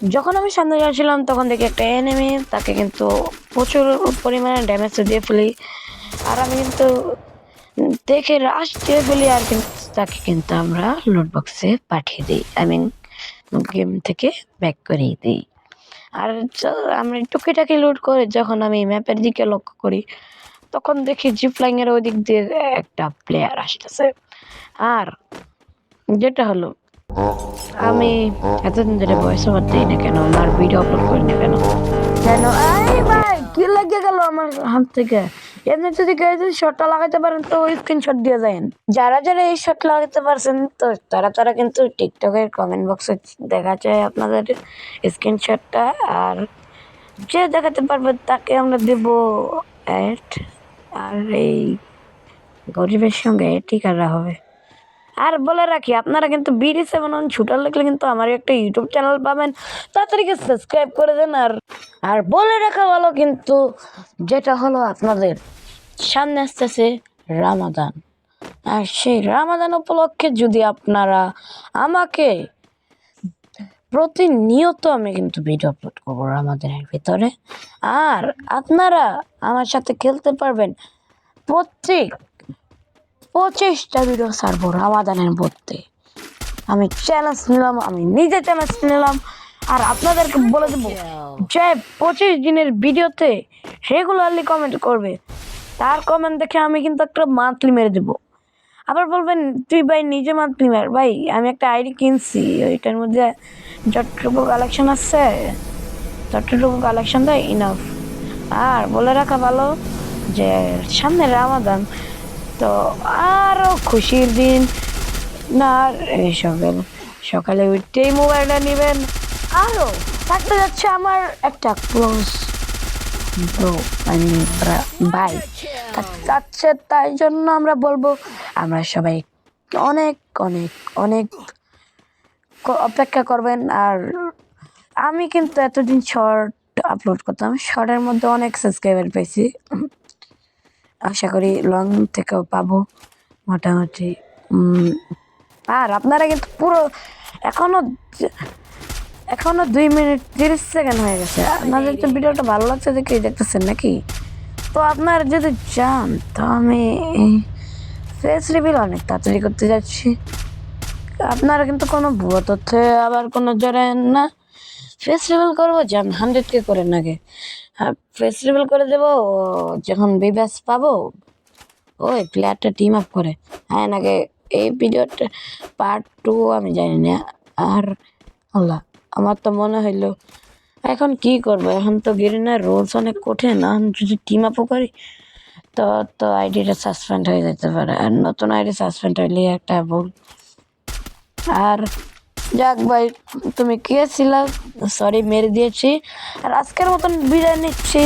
যখন আমি সামনে যাচ্ছিলাম তখন দেখি একটা এনিমি, তাকে কিন্তু প্রচুর পরিমাণে ড্যামেজ দিয়ে ফেলি। আর আমি কিন্তু দেখে রাশ দিয়ে ফেলি, আর কিন্তু তাকে কিন্তু আমরা লুট বক্সে পাঠিয়ে দিই, আই মিন গেম থেকে ব্যাক করিয়ে দিই। আর আমরা টুকিটাকি লুট করে যখন আমি ম্যাপের দিকে লক্ষ্য করি, তখন দেখি জিপ লাইনের ওই দিক দিয়ে একটা প্লেয়ার আসতেছে। আর যেটা হলো, আমি এতদিন ধরে ভয়েস ওভার দিই না কেন, আমার ভিডিও আপলোড করি না কেন, কেন এই ভাই কি লেগে গেল আমার হাত থেকে? এমনি যদি কেউ যদি শটটা লাগাইতে পারেন তো ওই স্ক্রিনশট দিয়ে যান। যারা যারা এই শট লাগাইতে পারছেন তো তারা কিন্তু টিকটকের কমেন্ট বক্সে দেখা যায় আপনাদের স্ক্রিনশটটা। আর যে দেখাতে পারবে তাকে আমরা দেব অ্যাড। আর এই গরিবের সঙ্গে ঠিকানা হবে। আর বলে রাখি, আপনারা কিন্তু BD7 শুটার লিখলে কিন্তু আমার একটা ইউটিউব চ্যানেল পাবেন, তাড়াতাড়ি সাবস্ক্রাইব করে দেন। আর বলে রাখা ভালো কিন্তু, যেটা হলো আপনাদের সামনে আসতেছে রামাদান। আর সেই রামাদান উপলক্ষে যদি আপনারা আমাকে প্রতিনিয়ত, আমি কিন্তু ভিডিও আপলোড করবো রামাদানের ভিতরে, আর আপনারা আমার সাথে খেলতে পারবেন। প্রত্যেক 25টা ভিডিও ছাড়বো রামাদানের মধ্যে। আমি চ্যালেঞ্জ নিলাম, আমি নিজে চ্যালেঞ্জ নিলাম। আর আপনাদেরকে বলে দেবো, যে 25 দিনের ভিডিওতে রেগুলারলি কমেন্ট করবে, তার কমেন্ট দেখে আমি কিন্তু একটা মান্থলি মেরে দেবো। আবার বলবেন তুই ভাই নিজে মান্থলি মার, ভাই আমি একটা আইডি কিনছি, ওইটার মধ্যে যতটুকু কালেকশন আছে ততটুকু কালেকশন দেয় ইনাফ। আর বলে রাখা ভালো যে সামনে রামাদান, তো আরও খুশির দিন না। আর এই সকালে উঠতেই মোবাইলটা নেবেন। আরও থাকতে যাচ্ছে আমার একটা ক্লোজ ব্রো, মানে ভাই যাচ্ছে, তাই জন্য আমরা বলবো আমরা সবাই অনেক অনেক অনেক অপেক্ষা করবেন। আর আমি কিন্তু এতদিন শর্ট আপলোড করতাম, শর্টের মধ্যে অনেক সাবস্ক্রাইবার পেয়েছি, আশা করি লং থেকেও পাবো মোটামুটি। আর আপনারা কিন্তু পুরো এখনো 2 মিনিট 30 সেকেন্ড হয়ে গেছে। আপনাদের তো ভিডিওটা ভালো লাগছে দেখে দেখতেছেন নাকি? তো আপনারা যদি চান তো আমি ফেস রিভিল অনেক তাড়াতাড়ি করতে যাচ্ছি। আপনারা কিন্তু কোনো ভুয়া তথ্যে আবার কোনো জড়ায়েন না। ফেস রিভিল করবো যেন 100K করে নাকি, আর ফেস রিভিল করে দেবো যখন বিব্যাস পাবো, ওই প্লেয়ারটা টিম আপ করে। হ্যাঁ নাকি এই ভিডিওটা পার্ট 2 আমি জানি না। আর আল্লাহ, আমার তো মনে হইলো এখন কি করবো, এখন তো গেরিনার রোলস অনেক কঠিন, এখন যদি টিম আপও করি তো তো আইডিটা সাসপেন্ড হয়ে যেতে পারে, আর নতুন আইডি সাসপেন্ড হইলে একটা ভুল। আর যাক ভাই, তুমি কে ছিলা, সরি মেরে দিয়েছি। আর আজকের মতন বিদায় নিচ্ছি।